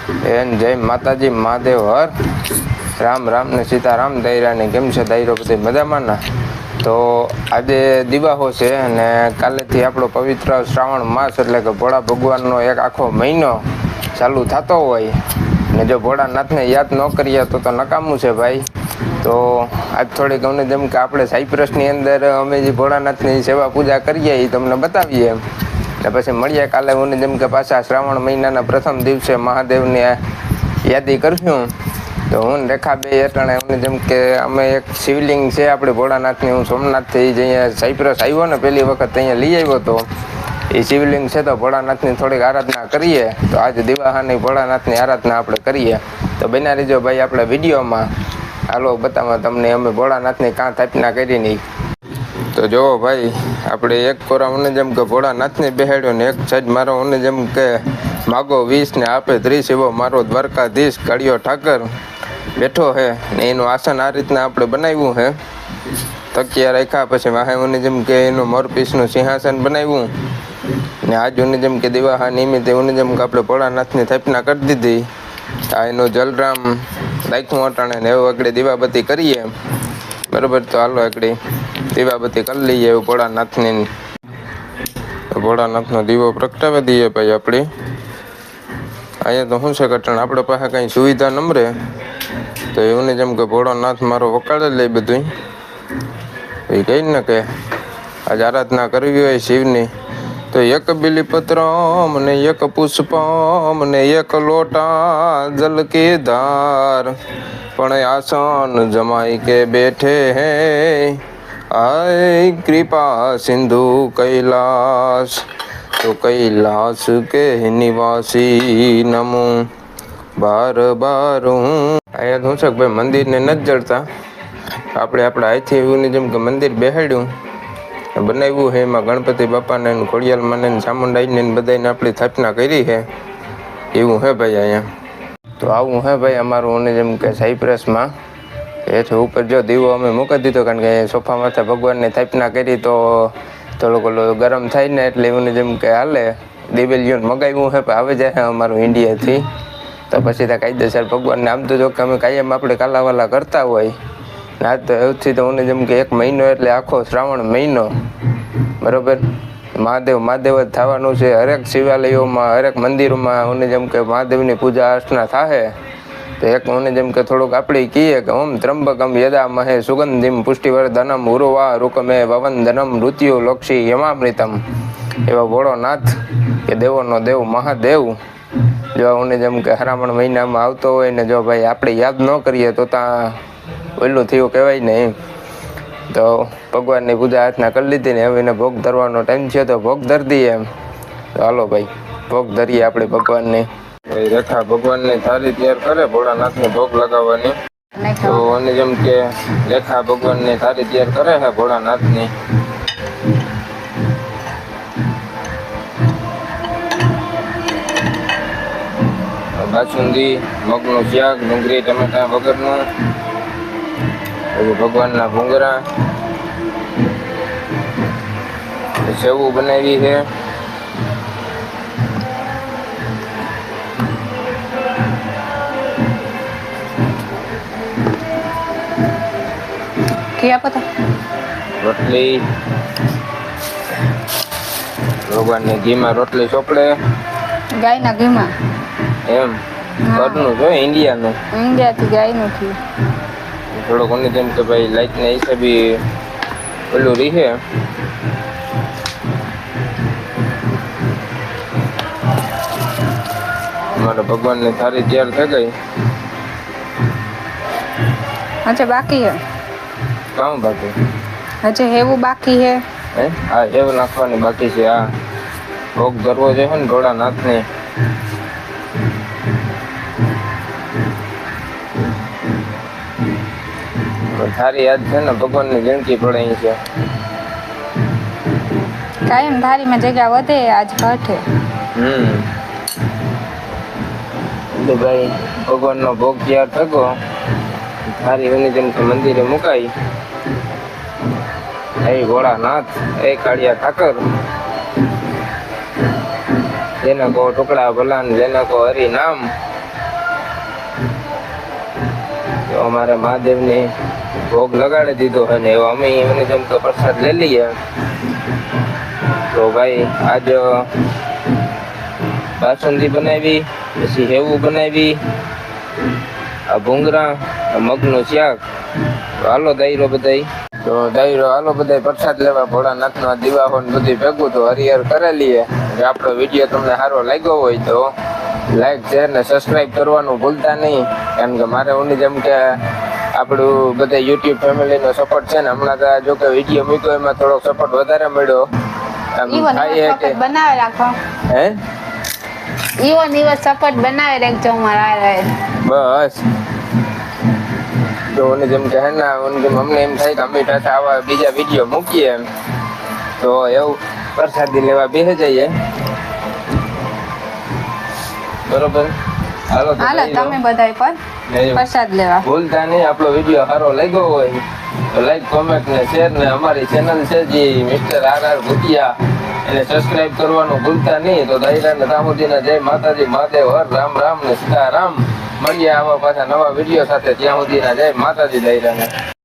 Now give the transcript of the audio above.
N જય માતાજી મહાદેવ હર રામ રામ ને સીતારામ દૈરાની કેમ છે દાયરો બધી મજામાં ના. તો આજે દિવાહો છે અને કાલેથી આપણો પવિત્ર શ્રાવણ માસ એટલે કે ભોળા ભગવાનનો એક આખો મહિનો ચાલુ થતો હોય ને જો ભોળાનાથને યાદ ન કરીએ તો નકામું છે ભાઈ. તો આજ થોડીક અમને જેમ કે આપણે સાયપ્રસની અંદર અમે જે ભોળાનાથની સેવા પૂજા કરીએ એ તમને બતાવીએ ને પછી મળીએ કાલે હું જેમ કે પાછા શ્રાવણ મહિનાના પ્રથમ દિવસે મહાદેવને યાદી કરશું. તો હું રેખા બે અટાણે હું જેમ કે અમે એક શિવલિંગ છે આપણે ભોળાનાથની, હું સોમનાથથી જ અહીંયા સાયપ્રસ આવ્યો ને પહેલી વખત અહીંયા લઈ આવ્યો હતો એ શિવલિંગ છે. તો ભોળાનાથની થોડીક આરાધના કરીએ. તો આજે દિવાહાની ભોળાનાથની આરાધના આપણે કરીએ. તો બના રહીજો ભાઈ આપણે વિડીયોમાં. હાલો બતાવવા તમને અમે ભોળાનાથની કાં સ્થાપના કરી નહીં. તો જોવો ભાઈ આપણે એક કોરા મને જેમ કે ભોળાનાથને બેહાડ્યો ને એક સાઈડ મારો મને જેમ કે માગો 20 ને આપે 30 એવો મારો દ્વારકાધીશ કાળિયો ઠાકર બેઠો છે ને એનું આસન આ રીતના આપણે બનાવ્યું છે. તકિયા રાખ્યા પછી વાહે મને જેમ કે એનું મોરપીસનું સિંહાસન બનાવ્યું ને આજ મને જેમ કે દિવાહા નિમિત્તે મને જેમ કે આપણે ભોળાનાથની સ્થાપના કરી દીધી. આ એનો જલરામ રાખ્યું અટાણે ને એવું આગળ દીવાબત્તી કરીએ બરોબર. તો હાલો આગળ દીવાબત્તી કરી લઈએ એવું ભોળાનાથની. ભોળાનાથનો દીવો પ્રગટાવી દઈએ ભાઈ આપણે. અહીંયા તો શું છે કટણ આપણે પાસે કંઈ સુવિધા નમરે તો એવું જેમ કે ભોળાનાથ મારો વકાળે લે બધું એ કહી ને કે આજે આરાધના કરવી હોય શિવની તો એક બિલીપત્રમ ને એક પુષ્પમ ને એક લોટા જલ કે ધાર પણ આસન જમાઈ કે બેઠે હે આય કૃપા સિંધુ કૈલાસ તો કૈલાસ કે નિવાસી નમો બાર બાર. અહીંયા શું છે કે ભાઈ મંદિરને નથી જડતા આપણે આપણા હાથથી એવું જેમ કે મંદિર બેહાડ્યું બનાવ્યું છે. એમાં ગણપતિ બાપાને ખોડિયાલમાને ચામુંડાઈને બધાને આપણી સ્થાપના કરી છે એવું હે ભાઈ અહીંયા. તો આવું હે ભાઈ અમારું મને જેમ કે સાયપ્રસમાં એથી ઉપર જો દીવો અમે મૂકી દીધો કારણ કે સોફા માથે ભગવાનની સ્થાપના કરી તો થોડુંક ગરમ થાય ને એટલે એવું જેમ કે હાલે દિવેલિયું મગાવ્યું છે પણ આવે જાય અમારું ઇન્ડિયાથી. તો પછી ત્યાં કાયદેસર ભગવાનને આમ તો જો કે અમે કાયમ આપણે કાલાવાલા કરતા હોય ના તો એવથી તો મને જેમ કે એક મહિનો એટલે આખો શ્રાવણ મહિનો બરાબર મહાદેવ જ થવાનું છે. હરેક શિવાલયોમાં હરેક મંદિરોમાં મને જેમ કે મહાદેવની પૂજા અર્ચના થાય તો એક મને જેમ કે થોડુંક આપણે કહીએ કે ઓમ ત્રંબકમ યદા મહે સુગંધિમ પુષ્ટિવર્ધનમ ઉર્વા રૂકમે વવંદનમ મૃત્યુ લક્ષી યમામૃતમ એવા ભોળોનાથ કે દેવોનો દેવ મહાદેવ જો મને જેમ કે હરામણ મહિનામાં આવતો હોય ને જો ભાઈ આપણે યાદ ન કરીએ તો ત્યાં ઓલું થયું કહેવાય ને એમ. તો ભગવાનની પૂજા અર્ચના કરી લીધી ને હવે એને ભોગ ધરવાનો ટાઈમ છે તો ભોગ ધરી દઈએ એમ. તો હાલો ભાઈ ભોગ ધરીએ આપણે ભગવાનની. રેખા ભગવાનની થાળી તૈયાર કરે ભોળાનાથને ભોગ લગાવવાની. તો અને જેમ કે રેખા ભગવાનની થાળી તૈયાર કરે છે ભોળાનાથની. બાસુંદી મગનું શાક ડુંગળી ટમેટા વગરનું ભગવાનના ભૂંગરા સેવું બનાવી છે. રોટલી ભગવાનને ઘીમાં રોટલી ચોપડે ગાયના ઘીમાં એમ ઘરનું જો ઇન્ડિયાથી ગાયનું ઘી થોડોક મને જેમ કે ભાઈ લાઈટના હિસાબે ઓલું રીહે. અમારા ભગવાનની થાળી તૈયાર થઈ ગઈ. અચ્છા બાકી હે કામ બાકી હજે હેવું બાકી હે હે હા હેવું નાખવાની બાકી છે. આ ભોગ ધરવો જોઈએ ને ભોળાનાથને. થારી યાદ છે ને ભગવાનની જિંદગી પડે છે કાયમ થારીમાં જગ્યા વધે આજ ઘટે. તો ભાઈ ભગવાનનો ભોગ તૈયાર થયો થારી એની જેમ કે મંદિરે મુકાઈ. એ ભોળાનાથ એ કાળિયા ઠાકર જેના કો ટુકડા ભલાન જેના કો હરિ નામ તો અમારે મહાદેવની ભોગ લગાડી દીધો છે ને એવો અમે એની જેમ તો પ્રસાદ લઈ લઈએ. તો ભાઈ આજ બાસુંદી બનાવી, પછી હેવું બનાવી, આ ભૂંગરા, આ મગનું શાક. તો હાલો દાયરો બધાય, તો દાયરો હાલો બધાય પ્રસાદ લેવા ભોળાનાથનો દીવાહો ને બધું ભેગું તો હરિહર કરી લઈએ. આપણો વિડીયો તમને સારો લાગ્યો હોય તો લાઈક, શેર ને સબસ્ક્રાઈબ કરવાનું ભૂલતા નહીં. કારણ કે મારે ઓની જેમ કે આપણું બધા યુટ્યુબ ફેમિલીનો સપોર્ટ છે ને, હમણાં તો જો કે વિડીયો મૂક્યો એમાં થોડોક સપોર્ટ વધારે મળ્યો. બનાવે રાખો હે ઈવો સપોર્ટ બનાવે રાખજો મારા. બસ તો ઓની જેમ કે હે ને અમને એમ થાય કે અમે પાછા આવા બીજા વિડીયો મૂકીએ એમ, તો એવું પ્રસાદી લેવા બેસી જઈએ. બરોબર, હાલો તમે બધાય પણ પ્રસાદ લેવા ભૂલતા નહીં. આપણો વિડીયો સારો લાગ્યો હોય તો લાઈક, કોમેન્ટ ને શેર ને અમારી ચેનલ છે જે મિસ્ટર RR ભુતિયા એને સબસ્ક્રાઇબ કરવાનું ભૂલતા નહીં. તો દાયરા ને રામુજીના જય માતાજી, મહાદેવ હર, રામ રામ ને સીતારામ. મળીએ આવા પાછા નવા વિડીયો સાથે. ત્યાં સુધીના જય માતાજી દાયરાને.